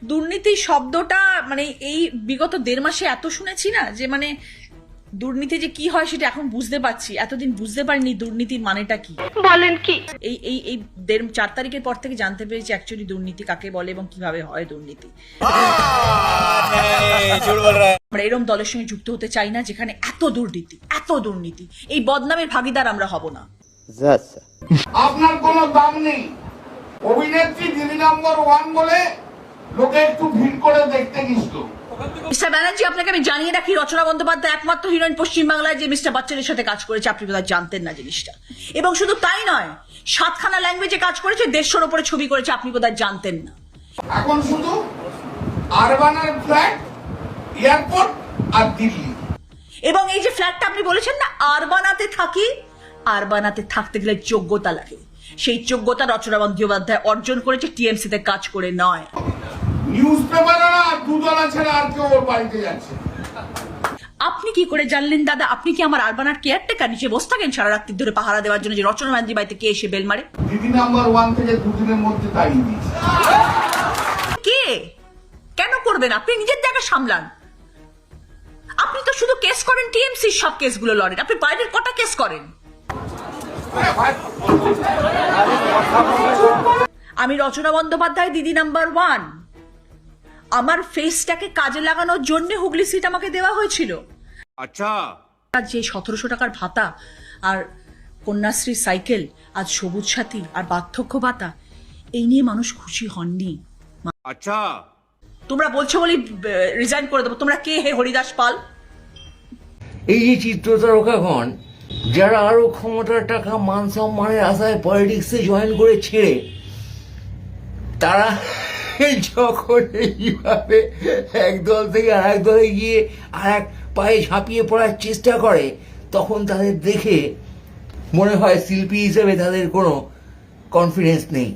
দুর্নীতি শব্দটা মানে এই বিগত 1.5 মাসে এত শুনেছি না যে মানে দুর্নীতি যে কি হয় সেটা এখন বুঝতে পারছি। এতদিন বুঝতে পারিনি দুর্নীতির মানেটা কি। বলেন কি? এই 4 তারিখের পর থেকে জানতে পেরেছি অ্যাকচুয়ালি দুর্নীতি কাকে বলে এবং কিভাবে হয় দুর্নীতি। আমরা এরকম দলের সঙ্গে যুক্ত হতে চাই না যেখানে এত দুর্নীতি। এই বদনামের ভাগিদার আমরা হব না। আপনার কোনো দাম নেই। অভিনেত্রী দিদি নাম্বার 1 বলে লোকে একটু ভিড় করে দেখতে গেছিল। মিস্টার ব্যানার্জি, আপনাকে আমি জানিয়ে রাখি, রচনা বন্দ্যোপাধ্যায় একমাত্র হিরোইন পশ্চিমবাংলায় যে মিস্টার বচ্চনের সাথে কাজ করেছে, আপনি বোধহয় জানতেন না জিনিসটা। এবং শুধু তাই নয়, 7খানা ল্যাঙ্গুয়েজে কাজ করেছে, 150-র উপরে ছবি করেছে, আপনি বোধহয় জানতেন না। এখন শুধু আরবানার ফ্ল্যাট, এয়ারপোর্ট আর দিল্লি। এবং এই যে ফ্ল্যাটটা আপনি বলেছেন না, আরবানাতে থাকি, আরবানাতে থাকতে গেলে যোগ্যতা লাগে। সেই যোগ্যতা রচনা বন্দ্যোপাধ্যায় অর্জন করেছে টিএমসি তে কাজ করে নয়। নিউজ পেপাররা দুদলা ছেড়ে আর কেউ ওর বাড়িতে যাচ্ছে। আপনি কি করে জানলেন দাদা? আপনি কি আমার আরবানার কেয়ারটেকার? নিচে বসে থাকেন সারা রাত্রি ধরে পাহারা দেওয়ার জন্য যে রচনা ব্যানার্জি বাড়িতে কে এসে বেল মারে? দিদি নাম্বার 1 থেকে 2 দিনের মধ্যে তাড়িয়ে দিয়েছে। কে কেন করবেন? আপনি নিজের জায়গা সামলান। আপনি তো শুধু কেস করেন, টিএমসির সব কেসগুলো লড়েন। আপনি বাইরের কটা কেস করেন? আমি রচনা বন্দ্যোপাধ্যায় দিদি নাম্বার 1। আমার ফেসটাকে কাজে লাগানোর জন্য হুগলি সিট আমাকে দেওয়া হয়েছিল। আচ্ছা, যে 1700 টাকার ভাতা আর কন্যাশ্রী সাইকেল, আজ সবুজ সাথী আর বার্ধক্য ভাতা, এই নিয়ে মানুষ খুশি হননি। আচ্ছা, তোমরা বলছো বলি রিজাইন করে দেবো। তোমরা কে হে হরিদাস পাল? এই যে চিত্রতারকাগণ যারা আরো ক্ষমতার টাকা মান সম্মানের আশায় পলিটিক্সে জয়েন করে ছেড়ে, তারা যখন এইভাবে এক দল থেকে আর এক দলে গিয়ে আর এক পায়ে ঝাঁপিয়ে পড়ার চেষ্টা করে, তখন তাদের দেখে মনে হয় শিল্পী হিসেবে তাদের কোনো কনফিডেন্স নেই।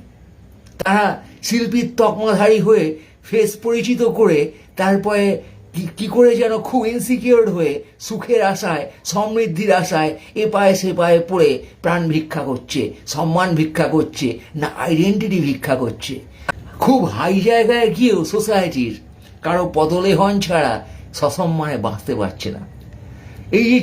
তারা শিল্পীর তকমাধারী হয়ে ফেস পরিচিত করে তারপরে কি করে যেন খুব ইনসিকিউর হয়ে সুখের আশায়, সমৃদ্ধির আশায় এ পায়ে সে পায়ে পড়ে প্রাণ ভিক্ষা করছে, সম্মান ভিক্ষা করছে, না আইডেন্টিটি ভিক্ষা করছে। খুব হাই জায়গায় গিয়েও সোসাইটির কারো পদলেহন ছাড়া সসম্মানে বাঁচতে পারছে না। এই যে